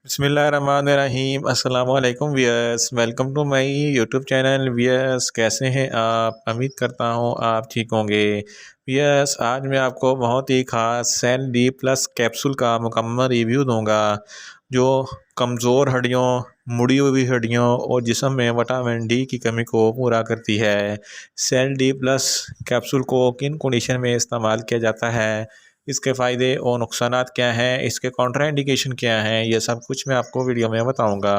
बिस्मिल्लाहिर्रहमानिर्रहीम अस्सलाम वालेकुम viewers, welcome to my YouTube channel. Viewers, कैसे हैं आप? उम्मीद करता हूँ आप ठीक होंगे। वियर्स, आज मैं आपको बहुत ही ख़ास सेल डी प्लस कैप्सूल का मुकम्मल रिव्यू दूंगा जो कमज़ोर हड्डियों, मुड़ी हुई हड्डियों और जिस्म में विटामिन डी की कमी को पूरा करती है। सेल डी प्लस कैप्सूल को किन कंडीशन में इस्तेमाल किया जाता है, इसके फ़ायदे और नुकसानात क्या हैं, इसके कॉन्ट्राइंडिकेशन क्या हैं, ये सब कुछ मैं आपको वीडियो में बताऊंगा।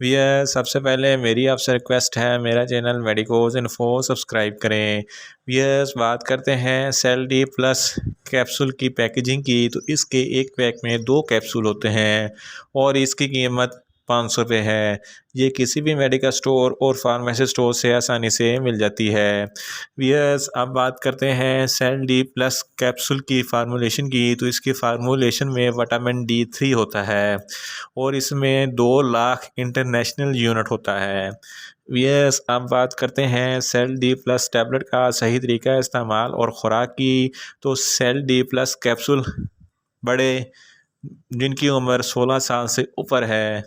भैया, सबसे पहले मेरी आपसे रिक्वेस्ट है, मेरा चैनल मेडिकोज इन्फो सब्सक्राइब करें। भैया, बात करते हैं सेल डी प्लस कैप्सूल की पैकेजिंग की, तो इसके एक पैक में 2 कैप्सूल होते हैं और इसकी कीमत 500 रुपये है। ये किसी भी मेडिकल स्टोर और फार्मेसी स्टोर से आसानी से मिल जाती है। वियर्स, अब बात करते हैं सेल डी प्लस कैप्सूल की फार्मूलेशन की, तो इसकी फार्मूलेशन में विटामिन D3 होता है और इसमें 2 लाख इंटरनेशनल यूनिट होता है। वियर्स, अब बात करते हैं सेल डी प्लस टैबलेट का सही तरीका इस्तेमाल और ख़ुराक की, तो सेल डी प्लस कैप्सूल बड़े जिनकी उम्र 16 साल से ऊपर है,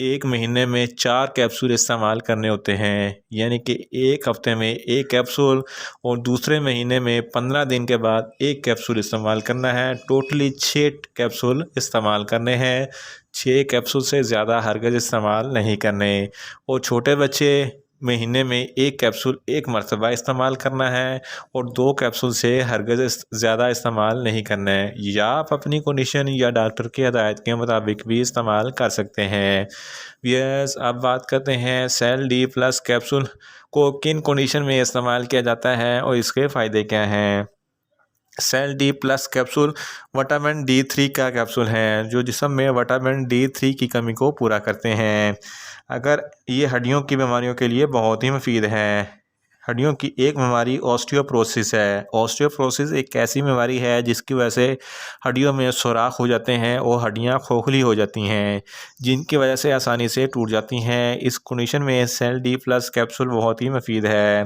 1 महीने में 4 कैप्सूल इस्तेमाल करने होते हैं, यानी कि 1 हफ्ते में 1 कैप्सूल और दूसरे महीने में 15 दिन के बाद 1 कैप्सूल इस्तेमाल करना है। टोटली 6 कैप्सूल इस्तेमाल करने हैं। 6 कैप्सूल से ज़्यादा हरगिज़ इस्तेमाल नहीं करने। और छोटे बच्चे महीने में 1 कैप्सूल 1 मरतबा इस्तेमाल करना है और 2 कैप्सूल से हरगिज़ ज़्यादा इस्तेमाल नहीं करना है, या आप अपनी कंडीशन या डॉक्टर की हदायत के मुताबिक भी इस्तेमाल कर सकते हैं। यस, अब बात करते हैं सेल डी प्लस कैप्सूल को किन कंडीशन में इस्तेमाल किया जाता है और इसके फ़ायदे क्या हैं। सेल D plus capsule vitamin D3 का कैप्सूल है जो जिस्म में विटामिन D3 की कमी को पूरा करते हैं। अगर ये हड्डियों की बीमारियों के लिए बहुत ही मुफीद है। हड्डियों की एक बीमारी ऑस्टियोप्रोसिस है। ऑस्टियोप्रोसिस एक ऐसी बीमारी है जिसकी वजह से हड्डियों में सुराख हो जाते हैं और हड्डियां खोखली हो जाती हैं, जिनकी वजह से आसानी से टूट जाती हैं। इस कंडीशन में सेल डी प्लस कैप्सूल बहुत ही मुफीद है।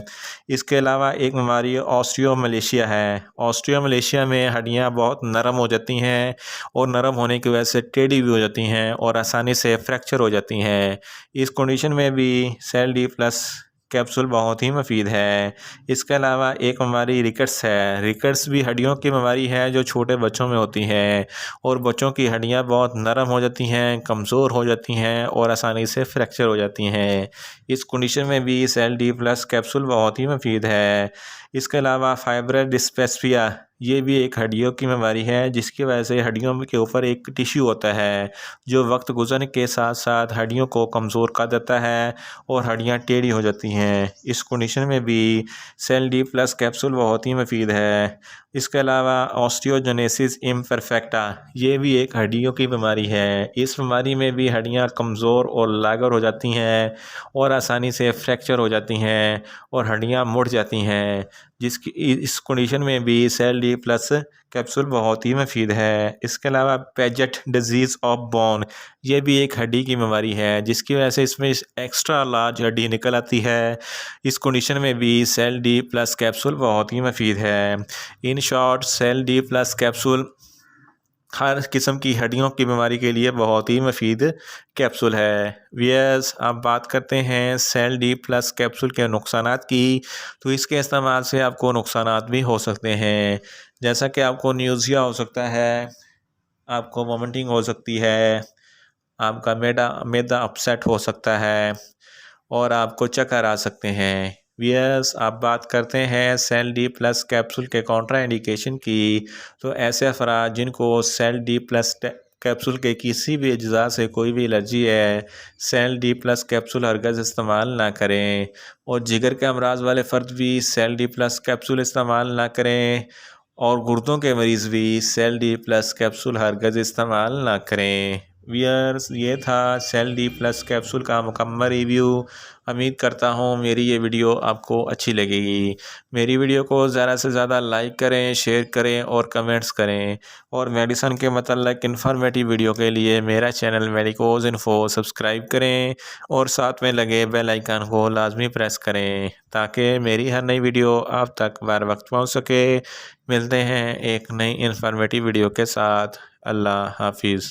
इसके अलावा एक बीमारी ऑस्टियोमलेशिया है। ऑस्टियोमलेशिया में हड्डियां बहुत नरम हो जाती हैं और नरम होने की वजह से टेढ़ी भी हो जाती हैं और आसानी से फ्रैक्चर हो जाती हैं। इस कंडीशन में भी सेल डी प्लस कैप्सूल बहुत ही मुफीद है। इसके अलावा एक बीमारी रिकेट्स है। रिकेट्स भी हड्डियों की बीमारी है जो छोटे बच्चों में होती है और बच्चों की हड्डियां बहुत नरम हो जाती हैं, कमज़ोर हो जाती हैं और आसानी से फ्रैक्चर हो जाती हैं। इस कंडीशन में भी सेल डी प्लस कैप्सूल बहुत ही मुफीद है। इसके अलावा फाइब्रस डिस्पेप्सिया, ये भी एक हड्डियों की बीमारी है जिसकी वजह से हड्डियों के ऊपर एक टिश्यू होता है जो वक्त गुजरने के साथ साथ हड्डियों को कमज़ोर कर देता है और हड्डियां टेढ़ी हो जाती हैं। इस कंडीशन में भी सेल डी प्लस कैप्सूल बहुत ही मुफीद है। इसके अलावा ऑस्टियोजेनेसिस इम्परफेक्टा, ये भी एक हड्डियों की बीमारी है। इस बीमारी में भी हड्डियां कमज़ोर और लागर हो जाती हैं और आसानी से फ्रैक्चर हो जाती हैं और हड्डियां मुड़ जाती हैं, जिसकी इस कंडीशन में भी सेल डी प्लस कैप्सूल बहुत ही मुफीद है। इसके अलावा पेजेट डिजीज़ ऑफ बोन, ये भी एक हड्डी की बीमारी है जिसकी वजह से इसमें एक्स्ट्रा लार्ज हड्डी निकल आती है। इस कंडीशन में भी सेल डी प्लस कैप्सूल बहुत ही मुफीद है। In short, cell D plus capsule हर किस्म की हड्डियों की बीमारी के लिए बहुत ही मुफीद कैप्सूल है। वियर्स, अब बात करते हैं सेल डी प्लस कैप्सूल के नुकसानात की, तो इसके इस्तेमाल से आपको नुकसानात भी हो सकते हैं, जैसा कि आपको न्यूज़िया हो सकता है, आपको वोमिटिंग हो सकती है, आपका मैदा अपसेट हो सकता है और आपको चक्कर आ सकते हैं। वियर्स, आप बात करते हैं सेल डी प्लस कैप्सूल के कॉन्ट्रा इंडिकेशन की, तो ऐसे अफराद जिनको सेल डी प्लस कैप्सूल के किसी भी अज्जा से कोई भी एलर्जी है, सेल डी प्लस कैप्सूल हरगिज़ इस्तेमाल ना करें। और जिगर के अमराज वाले फ़र्द भी सेल डी प्लस कैप्सूल इस्तेमाल ना करें और गुर्दों के मरीज़ भी सेल डी प्लस कैप्सूल हरगिज़ इस्तेमाल ना करें। वियर्स, ये था सेल डी प्लस कैप्सूल का मुकम्मल रिव्यू। उम्मीद करता हूँ मेरी ये वीडियो आपको अच्छी लगेगी। मेरी वीडियो को ज़्यादा से ज़्यादा लाइक करें, शेयर करें और कमेंट्स करें। और मेडिसन के मतलब इन्फॉर्मेटिव वीडियो के लिए मेरा चैनल मेडिकोज इन्फो सब्सक्राइब करें और साथ में लगे बेल आइकन को लाजमी प्रेस करें ताकि मेरी हर नई वीडियो आप तक बर वक्त पहुँच सके। मिलते हैं एक नई इन्फॉर्मेटिव वीडियो के साथ। अल्लाह हाफिज़।